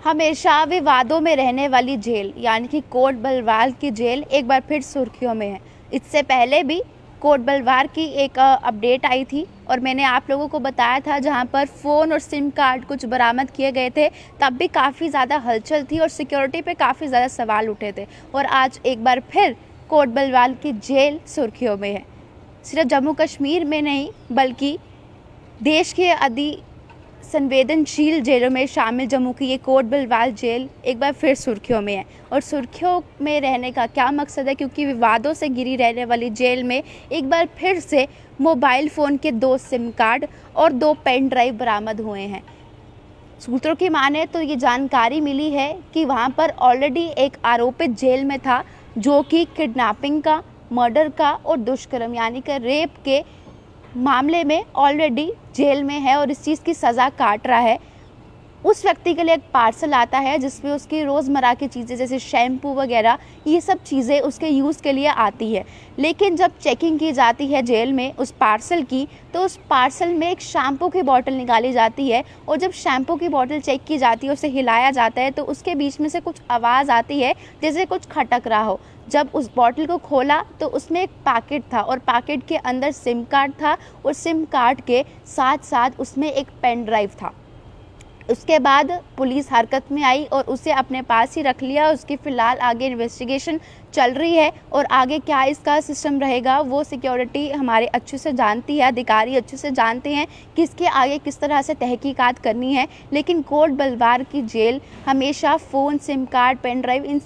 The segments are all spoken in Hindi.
हमेशा विवादों में रहने वाली जेल यानी कि कोट बलवाल की जेल एक बार फिर सुर्खियों में है। इससे पहले भी कोट बलवाल की एक अपडेट आई थी और मैंने आप लोगों को बताया था, जहां पर फ़ोन और सिम कार्ड कुछ बरामद किए गए थे। तब भी काफ़ी ज़्यादा हलचल थी और सिक्योरिटी पे काफ़ी ज़्यादा सवाल उठे थे। और आज एक बार फिर कोट बलवाल की जेल सुर्खियों में है। सिर्फ जम्मू कश्मीर में नहीं बल्कि देश के संवेदनशील जेलों में शामिल जम्मू की ये कोट बलवाल जेल एक बार फिर सुर्खियों में है। और सुर्खियों में रहने का क्या मकसद है, क्योंकि विवादों से घिरी रहने वाली जेल में एक बार फिर से मोबाइल फ़ोन के 2 सिम कार्ड और 2 पेन ड्राइव बरामद हुए हैं। सूत्रों की माने तो ये जानकारी मिली है कि वहाँ पर ऑलरेडी एक आरोपित जेल में था, जो कि किडनैपिंग का, मर्डर का और दुष्कर्म यानी कि रेप के मामले में ऑलरेडी जेल में है और इस चीज़ की सज़ा काट रहा है। उस व्यक्ति के लिए एक पार्सल आता है जिसमें उसकी रोज़मर्रा की चीज़ें जैसे शैम्पू वगैरह ये सब चीज़ें उसके यूज़ के लिए आती है। लेकिन जब चेकिंग की जाती है जेल में उस पार्सल की, तो उस पार्सल में एक शैम्पू की बोतल निकाली जाती है और जब शैम्पू की बोतल चेक की जाती है, उसे हिलाया जाता है, तो उसके बीच में से कुछ आवाज़ आती है जैसे कुछ खटक रहा हो। जब उस बोतल को खोला तो उसमें एक पैकेट था और पैकेट के अंदर सिम कार्ड था और सिम कार्ड के साथ साथ उसमें एक पेन ड्राइव था। उसके बाद पुलिस हरकत में आई और उसे अपने पास ही रख लिया। उसकी फ़िलहाल आगे इन्वेस्टिगेशन चल रही है और आगे क्या इसका सिस्टम रहेगा वो सिक्योरिटी हमारे अच्छे से जानती है, अधिकारी अच्छे से जानते हैं कि इसके आगे किस तरह से तहकीकात करनी है। लेकिन कोट बलवाल की जेल हमेशा phone, sim card, pen drive इन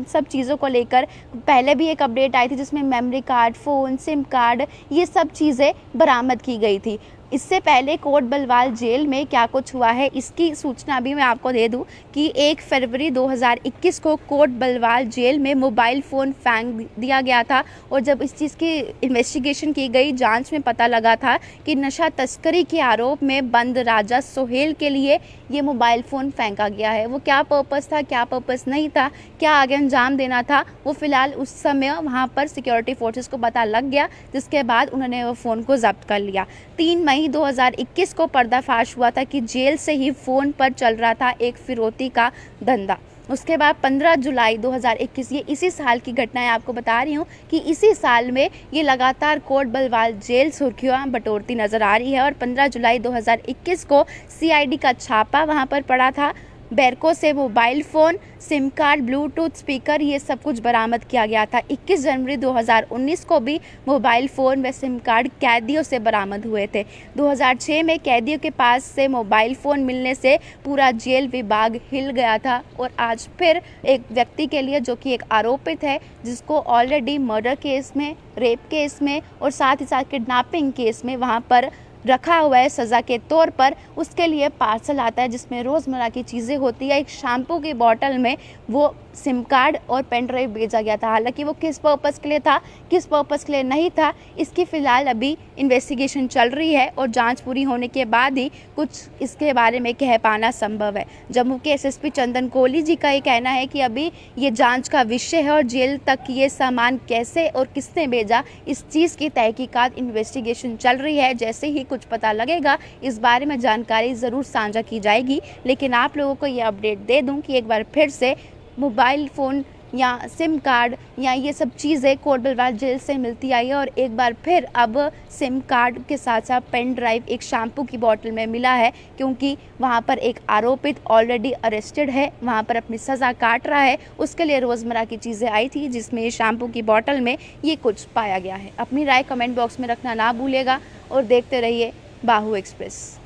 सब चीज़ों को लेकर पहले भी एक अपडेट आई थी जिसमें memory card, phone, sim card ये सब चीज़ें बरामद की गई थी। इससे पहले कोट बलवाल जेल में क्या कुछ हुआ है इसकी सूचना भी मैं आपको दे दूं कि 1 फरवरी 2021 को कोट बलवाल जेल में मोबाइल फ़ोन फेंक दिया गया था। और जब इस चीज़ की इन्वेस्टिगेशन की गई, जांच में पता लगा था कि नशा तस्करी के आरोप में बंद राजा सोहेल के लिए ये मोबाइल फ़ोन फेंका गया है। वो क्या पर्पज़ था, क्या पर्पज़ नहीं था, क्या आगे अंजाम देना था, वो फ़िलहाल उस समय वहाँ पर सिक्योरिटी फोर्सेस को पता लग गया, जिसके बाद उन्होंने वो फ़ोन को ज़ब्त कर लिया। 3 मई 2021 को पर्दाफाश हुआ था कि जेल से ही फ़ोन पर चल रहा था एक फिरौती का धंधा। उसके बाद 15 जुलाई 2021, ये इसी साल की घटनाएं आपको बता रही हूँ कि इसी साल में ये लगातार कोट बलवाल जेल सुर्खियां बटोरती नज़र आ रही है। और 15 जुलाई 2021 को सीआईडी का छापा वहाँ पर पड़ा था। बैरको से mobile phone, sim card, Bluetooth speaker ये सब कुछ बरामद किया गया था। 21 जनवरी 2019 को भी मोबाइल फ़ोन व सिम कार्ड कैदियों से बरामद हुए थे। 2006 में कैदियों के पास से मोबाइल फ़ोन मिलने से पूरा जेल विभाग हिल गया था। और आज फिर एक व्यक्ति के लिए, जो कि एक आरोपित है, जिसको ऑलरेडी मर्डर केस में, रेप केस में और साथ ही साथ किडनैपिंग केस में वहाँ पर रखा हुआ है सज़ा के तौर पर, उसके लिए पार्सल आता है जिसमें रोज़मर्रा की चीज़ें होती है। एक शैम्पू की बोतल में वो सिम कार्ड और पेन ड्राइव भेजा गया था। हालांकि वो किस पर्पज़ के लिए था, किस पर्पज़ के लिए नहीं था, इसकी फ़िलहाल अभी इन्वेस्टिगेशन चल रही है और जांच पूरी होने के बाद ही कुछ इसके बारे में कह पाना संभव है। जम्मू के एसएसपी चंदन कोहली जी का ये कहना है कि अभी ये जांच का विषय है और जेल तक ये सामान कैसे और किसने भेजा, इस चीज़ की तहकीकात, इन्वेस्टिगेशन चल रही है। जैसे ही कुछ पता लगेगा इस बारे में जानकारी ज़रूर साझा की जाएगी। लेकिन आप लोगों को ये अपडेट दे दूं कि एक बार फिर से मोबाइल फ़ोन या सिम कार्ड या ये सब चीज़ें कोट बलवाल जेल से मिलती आई है। और एक बार फिर अब सिम कार्ड के साथ साथ पेन ड्राइव एक शैम्पू की बोतल में मिला है, क्योंकि वहाँ पर एक आरोपित ऑलरेडी अरेस्टेड है, वहाँ पर अपनी सज़ा काट रहा है। उसके लिए रोज़मर्रा की चीज़ें आई थी जिसमें ये शैम्पू की बोतल में ये कुछ पाया गया है। अपनी राय कमेंट बॉक्स में रखना ना भूलिएगा और देखते रहिए बाहु एक्सप्रेस।